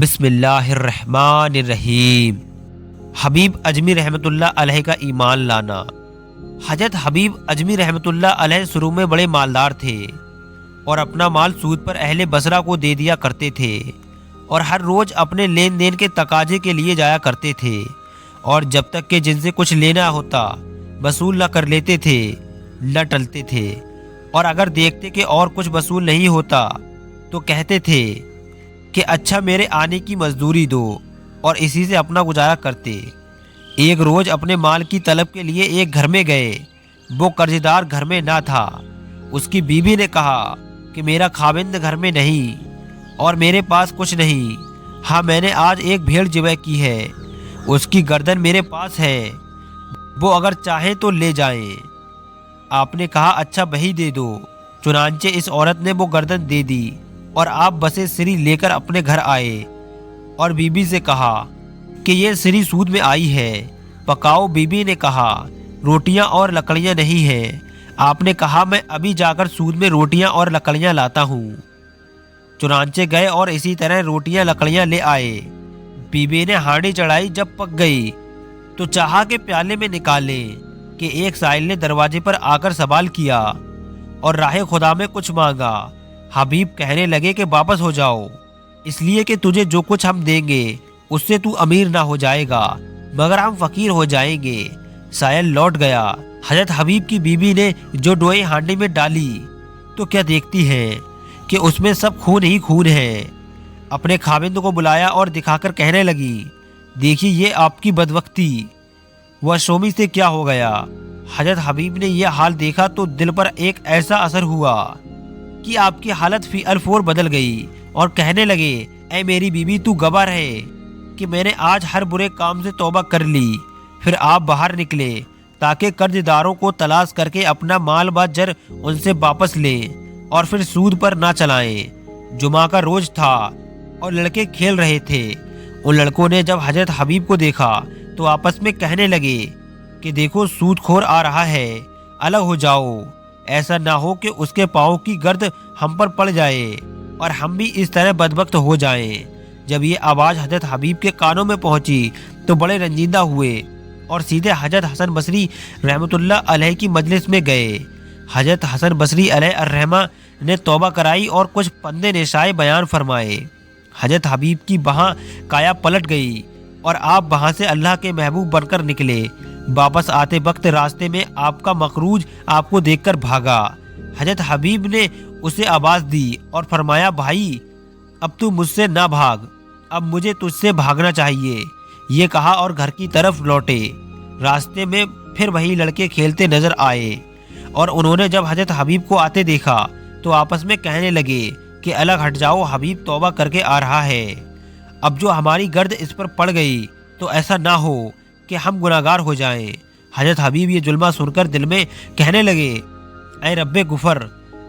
بسم اللہ الرحمن الرحیم۔ حبیب اجمی رحمۃ اللہ علیہ کا ایمان لانا۔ حضرت حبیب اجمی رحمۃ اللہ علیہ شروع میں بڑے مالدار تھے اور اپنا مال سود پر اہل بصرہ کو دے دیا کرتے تھے اور ہر روز اپنے لین دین کے تقاضے کے لیے جایا کرتے تھے، اور جب تک کہ جن سے کچھ لینا ہوتا وصول نہ کر لیتے تھے نہ ٹلتے تھے، اور اگر دیکھتے کہ اور کچھ وصول نہیں ہوتا تو کہتے تھے کہ اچھا میرے آنے کی مزدوری دو، اور اسی سے اپنا گزارا کرتے۔ ایک روز اپنے مال کی طلب کے لیے ایک گھر میں گئے۔ وہ قرض دار گھر میں نہ تھا۔ اس کی بیوی نے کہا کہ میرا خاوند گھر میں نہیں اور میرے پاس کچھ نہیں۔ ہاں، میں نے آج ایک بھیڑ ذبح کی ہے، اس کی گردن میرے پاس ہے، وہ اگر چاہیں تو لے جائیں۔ آپ نے کہا اچھا وہی دے دو۔ چنانچہ اس عورت نے وہ گردن دے دی اور آپ بسے سری لے کر اپنے گھر آئے اور بی بی سے کہا کہ یہ سری سود میں آئی ہے، پکاؤ۔ بی بی نے کہا روٹیاں اور لکڑیاں نہیں ہیں۔ آپ نے کہا میں ابھی جا کر سود میں روٹیاں اور لکڑیاں لاتا ہوں۔ چنانچہ گئے اور اسی طرح روٹیاں لکڑیاں لے آئے۔ بی بی نے ہانڈی چڑھائی۔ جب پک گئی تو چاہا کہ پیالے میں نکالیں کہ ایک سائل نے دروازے پر آ کر سوال کیا اور راہ خدا میں کچھ مانگا۔ حبیب کہنے لگے کہ واپس ہو جاؤ، اس لیے کہ تجھے جو کچھ ہم دیں گے اس سے تو امیر نہ ہو جائے گا مگر ہم فقیر ہو جائیں گے۔ سائل لوٹ گیا۔ حضرت حبیب کی بیوی نے جو ڈوئی ہانڈی میں ڈالی تو کیا دیکھتی ہے کہ اس میں سب خون ہی خون ہے۔ اپنے خاوند کو بلایا اور دکھا کر کہنے لگی دیکھیے یہ آپ کی بدبختی، وہ شومی سے کیا ہو گیا۔ حضرت حبیب نے یہ حال دیکھا تو دل پر ایک ایسا اثر ہوا کہ آپ کی حالت فی الفور بدل گئی اور کہنے لگے اے میری بیوی تو گواہ ہے کہ میں نے آج ہر برے کام سے توبہ کر لی۔ پھر آپ باہر نکلے تاکہ قرض داروں کو تلاش کر کے اپنا مال باجر ان سے واپس لیں اور پھر سود پر نہ چلائیں۔ جمعہ کا روز تھا اور لڑکے کھیل رہے تھے۔ ان لڑکوں نے جب حضرت حبیب کو دیکھا تو آپس میں کہنے لگے کہ دیکھو سود خور آ رہا ہے، الگ ہو جاؤ، ایسا نہ ہو کہ اس کے پاؤں کی گرد ہم پر پڑ جائے اور ہم بھی اس طرح بدبخت ہو جائیں۔ جب یہ آواز حضرت حبیب کے کانوں میں پہنچی تو بڑے رنجیدہ ہوئے اور سیدھے حضرت حسن بصری رحمۃ اللہ علیہ کی مجلس میں گئے۔ حضرت حسن بصری علیہ الرحمہ نے توبہ کرائی اور کچھ پندے نشائے بیان فرمائے۔ حضرت حبیب کی وہاں کایا پلٹ گئی اور آپ وہاں سے اللہ کے محبوب بن کر نکلے۔ واپس آتے وقت راستے میں آپ کا مخروج آپ کو دیکھ کر بھاگا۔ حضرت حبیب نے اسے آواز دی اور فرمایا بھائی اب تو مجھ سے نہ بھاگ، اب مجھے تجھ سے بھاگنا چاہیے۔ یہ کہا اور گھر کی طرف لوٹے۔ راستے میں پھر وہی لڑکے کھیلتے نظر آئے اور انہوں نے جب حضرت حبیب کو آتے دیکھا تو آپس میں کہنے لگے کہ الگ ہٹ جاؤ، حبیب توبہ کر کے آ رہا ہے۔ اب جو ہماری گرد اس پر پڑ گئی تو ایسا نہ ہو کہ ہم گناہگار ہو جائیں۔ حضرت حبیب یہ ظلمہ سن کر دل میں کہنے لگے اے رب غفر،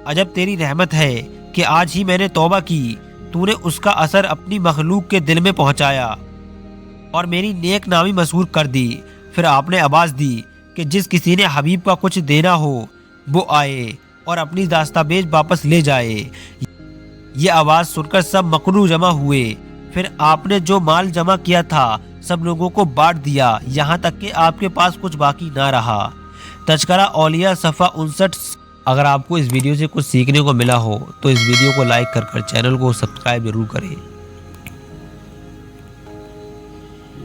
عجب تیری رحمت ہے کہ آج ہی میں نے توبہ کی، تو نے اس کا اثر اپنی مخلوق کے دل میں پہنچایا اور میری نیک نامی مسحور کر دی۔ پھر آپ نے آواز دی کہ جس کسی نے حبیب کا کچھ دینا ہو وہ آئے اور اپنی دستاویز واپس لے جائے۔ یہ آواز سن کر سب مقروع جمع ہوئے۔ پھر آپ نے جو مال جمع کیا تھا سب لوگوں کو بانٹ دیا، یہاں تک کہ آپ کے پاس کچھ باقی نہ رہا۔ تذکرہ اولیاء صفحہ 59۔ اگر آپ کو اس ویڈیو سے کچھ سیکھنے کو ملا ہو تو اس ویڈیو کو لائک کر چینل کو سبسکرائب ضرور کریں۔